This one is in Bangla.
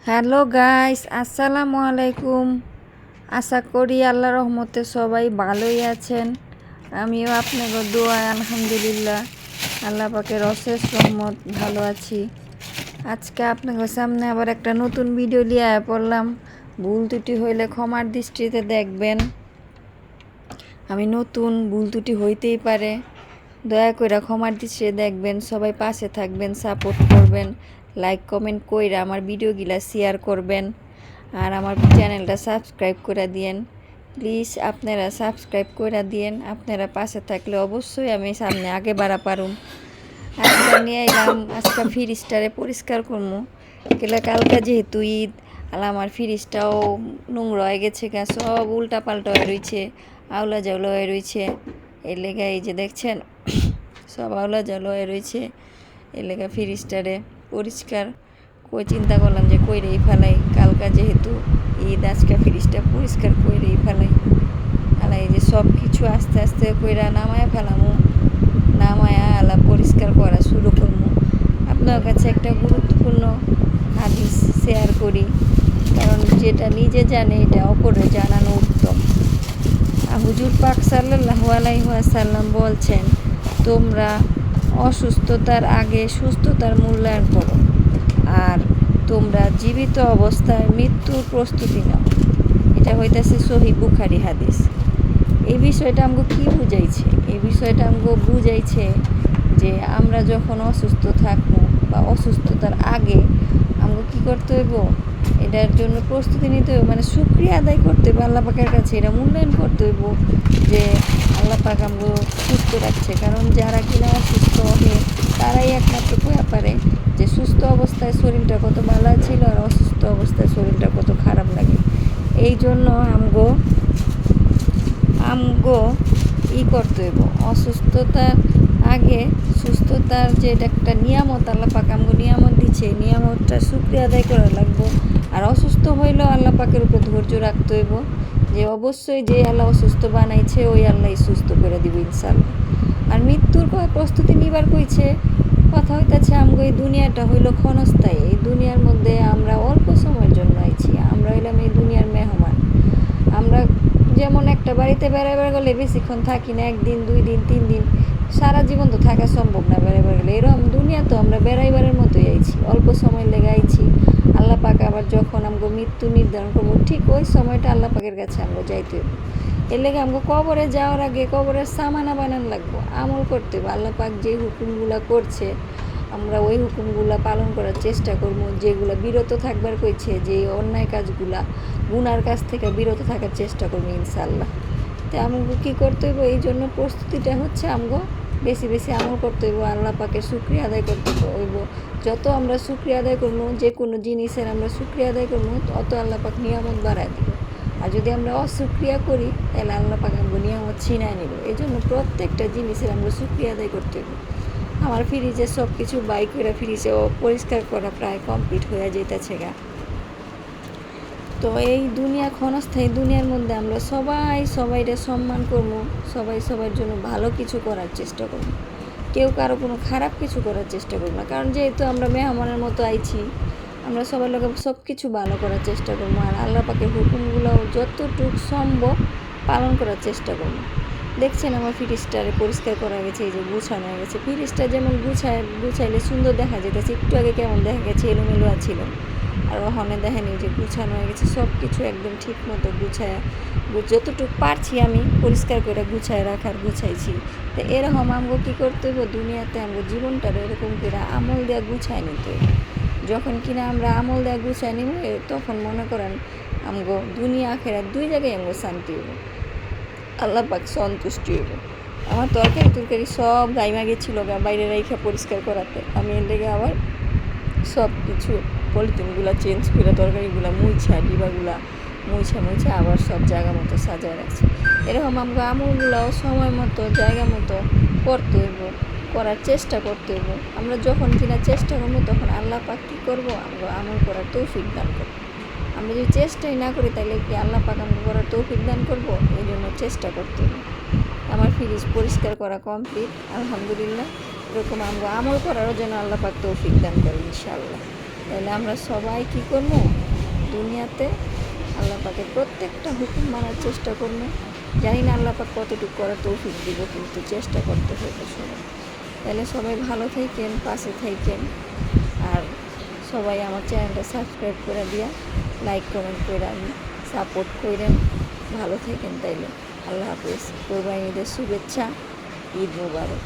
হ্যালো গাইস, আসসালামু আলাইকুম। আশা করি আল্লাহ রহমতে সবাই ভালোই আছেন। আমিও আপনাকে দোয়া আলহামদুলিল্লাহ আল্লাহ পাকের অশেষ রহমত ভালো আছি। আজকে আপনাদের সামনে আবার একটা নতুন ভিডিও নিয়ে পড়লাম। ভুল ত্রুটি হইলে ক্ষমার দৃষ্টিতে দেখবেন। আমি নতুন, ভুল ত্রুটি হইতেই পারে, দয়া করে ক্ষমার দৃষ্টিতে দেখবেন। সবাই পাশে থাকবেন, সাপোর্ট করবেন, লাইক কমেন্ট কইরা আমার ভিডিওগুলা শেয়ার করবেন আর আমার চ্যানেলটা সাবস্ক্রাইব করে দিয়েন। প্লিজ আপনারা সাবস্ক্রাইব করে দিয়েন। আপনারা পাশে থাকলে অবশ্যই আমি সামনে আগে বাড়া পারুম। আজকে নিয়ে এলাম, আজকে ফ্রিজটারে পরিষ্কার করবো। গেলে কালকে যেহেতু ঈদ, আর আমার ফ্রিজটাও নোংরা হয়ে গেছে, সব উল্টা পাল্টা হয়ে রয়েছে, আউলা জাউলা হয়ে রয়েছে। এই লেগে এই যে দেখছেন সব আউলা জাউলা হয়ে রয়েছে। এই লেগে ফ্রিজটারে পরিষ্কার করে চিন্তা করলাম যে কইরেই ফেলাই। কালকা যেহেতু ঈদ, আজকে ফ্রিজটা পরিষ্কার কইরেই ফেলাই। আর এই যে সব কিছু আস্তে আস্তে কইরা নামায়া ফেলামো, নামায়া আলা পরিষ্কার করা শুরু করবো। আপনার কাছে একটা গুরুত্বপূর্ণ হাদিস শেয়ার করি, কারণ যেটা নিজে জানে এটা অপরে জানানো উত্তম। হুজুর পাক সাল্লাল্লাহু আলাইহি ওয়াসাল্লাম বলছেন, তোমরা অসুস্থতার আগে সুস্থতার মূল্যায়ন করো, আর তোমরা জীবিত অবস্থায় মৃত্যুর প্রস্তুতি নাও। এটা হইতেছে সহিহ বুখারী হাদিস। এই বিষয়টা আমাকে কি বুঝাইছে? এই বিষয়টা আমাকে বুঝাইছে যে আমরা যখন অসুস্থ থাকবো বা অসুস্থতার আগে আমাকে কী করতে হইব, এটার জন্য প্রস্তুতি নিতে হইব, মানে শুকরিয়া আদায় করতে হইব আল্লাহ পাকের কাছে। এটা মূল্যায়ন করতে হইব যে আল্লাহ পাক আমাকে সুস্থ রাখছে। কারণ যারা কিনা অসুস্থ হবে তারাই একমাত্র কয়া পারে যে সুস্থ অবস্থায় শরীরটা কত ভালো ছিল আর অসুস্থ অবস্থায় শরীরটা কত খারাপ লাগে। এই জন্য আমগো করতে হইব, অসুস্থতার আগে সুস্থতার যে একটা নিয়ামত আল্লাহ পাক আমগো নিয়ামত দিচ্ছে, এই নিয়ামতটা শুকরিয়া আদায় করা লাগবো। আর অসুস্থ হইলেও আল্লাহ পাকের উপর ধৈর্য রাখতে হইব যে অবশ্যই যে আল্লাহ অসুস্থ বানাইছে ওই আল্লাহ সুস্থ করে দিব ইনশাল্লাহ। আর মৃত্যুর প্রস্তুতি নিবার কইছে। কথা হইতেছে আমগো এই দুনিয়াটা হইল ক্ষণস্থায়ী। এই দুনিয়ার মধ্যে আমরা অল্প সময়ের জন্য আইছি, আমরা হইলাম এই দুনিয়ার মেহমান। আমরা যেমন একটা বাড়িতে বেড়াবার গেলে বেশিক্ষণ থাকি না, 1 দিন 2 দিন 3 দিন, সারা জীবন তো থাকা সম্ভব না বেড়াবার গেলে। এরকম দুনিয়া তো আমরা বেড়াইবারের মতোই আইছি, অল্প সময় লেগে আইছি। আল্লাহ পাক আবার যখন আমগো মৃত্যু নির্ধারণ করবো, ঠিক ওই সময়টা আল্লাহ পাকের কাছে আমরা যাইতে হইব। এর লেগে আমগো কবরে যাওয়ার আগে কবরের সামানা বানান লাগবো, আমল করতে হবে। আল্লাহ পাক যে হুকুমগুলা করছে আমরা ওই হুকুমগুলা পালন করার চেষ্টা করবো। যেগুলো বিরত থাকবার কইছে, যে অন্যায় কাজগুলা, গুনার কাছ থেকে বিরত থাকার চেষ্টা করবো ইনশাল্লাহ। তো আমাকে কী করতে হইব, এই জন্য প্রস্তুতিটা হচ্ছে আমগো বেশি বেশি আমল করতে হইব, আল্লাহ পাকের শুকরিয়া আদায় করতে হইব। যত আমরা শুকরিয়া আদায় করবো, যে কোনো জিনিসের আমরা শুকরিয়া আদায় করবো, তত আল্লাহ পাক নিয়ামত বাড়ায় দিব। আর যদি আমরা অশুক্রিয়া করি তাহলে আল্লাহ পাক আমগো নিয়ামত ছিনায় নিব। এই জন্য প্রত্যেকটা জিনিসের আমরা শুকরিয়া আদায় করতে হইব। আমার ফ্রিজে সব কিছু বাইক করে ফ্রিজে পরিষ্কার করা প্রায় কমপ্লিট হয়ে যেতেছে গা। তো এই দুনিয়া ক্ষণস্থায়ী, দুনিয়ার মধ্যে আমরা সবাই সবাইকে সম্মান করবো, সবাই সবার জন্য ভালো কিছু করার চেষ্টা করবো, কেউ কারো কোনো খারাপ কিছু করার চেষ্টা করবো না। কারণ যেহেতু আমরা মেহমানের মতো আইছি, আমরা সবার লোক সব কিছু ভালো করার চেষ্টা করবো। আর আল্লাহ পাকের হুকুমগুলো যতটুকু সম্ভব পালন করার চেষ্টা করবো। দেখছেন আমার ফ্রিজটারে পরিষ্কার করা গেছে, এই যে গুছানো হয়ে গেছে। ফ্রিজটা যেমন গুছাইলে সুন্দর দেখা যেতেছে, একটু আগে কেমন দেখা গেছে এলোমেলো ছিল, আর ওখানে দেখেনি যে গুছানো হয়ে গেছে। সব কিছু একদম ঠিক মতো গুছায়, যতটুকু পারছি আমি পরিষ্কার করে গুছায় গুছাইছি। তো এরকম আমগো কী করতে হইব, দুনিয়াতে আমগো জীবনটার এরকম করে আমল দেওয়া গুছায় নিতে হইব। যখন কিনা আমরা আমল দেওয়া গুছায় নিব, তখন মনে করেন আমগো দুনিয়া আখেরাত দুই জায়গায় আমগো শান্তি হইব, আল্লাহ পাক সন্তুষ্টি হইব। আমার তরকারি সব গাইমা গেছিলো গা বাইরে রেখে পরিষ্কার করাতে। আমি এর লেগে আবার সব কিছু পলিথিনগুলো চেঞ্জ করে তরকারিগুলো ডিবাগুলা মুছে আবার সব জায়গা মতো সাজায় রাখছি। এরকম আমরা আমলগুলোও সময় মতো জায়গা মতো করতে হইব, করার চেষ্টা করতে হইব। আমরা যখন কিনা চেষ্টা করবো, তখন আল্লাহ পাক কী করবো, আমরা আমল করার তৌফিক দান করবো। আমরা যদি চেষ্টাই না করি তাহলে কি আল্লাহ পাক আমল করার তৌফিক দান করবো? এই জন্য চেষ্টা করতে হবে। আমার ফ্রিজ পরিষ্কার করা কমপ্লিট আলহামদুলিল্লাহ। এরকম আমরা আমল করারও যেন আল্লাহ পাক তৌফিক দান করে ইনশাআল্লাহ। তাহলে আমরা সবাই কী করবো, দুনিয়াতে আল্লাহ পাকের প্রত্যেকটা হুকুম মানার চেষ্টা করবো। জানি না আল্লাহ পাক কতটুকু করার তৌফিক দিব, কিন্তু চেষ্টা করতে হবে সবাই। তাহলে সবাই ভালো থাকেন, পাশে থাকেন, আর সবাই আমার চ্যানেলটা সাবস্ক্রাইব করে দিয়া লাইক কমেন্ট করে আমি সাপোর্ট করেন। ভালো থাকেন তাইলে। আল্লাহ হাফেজ। কোরবানি ঈদের শুভেচ্ছা। ঈদ মোবারক।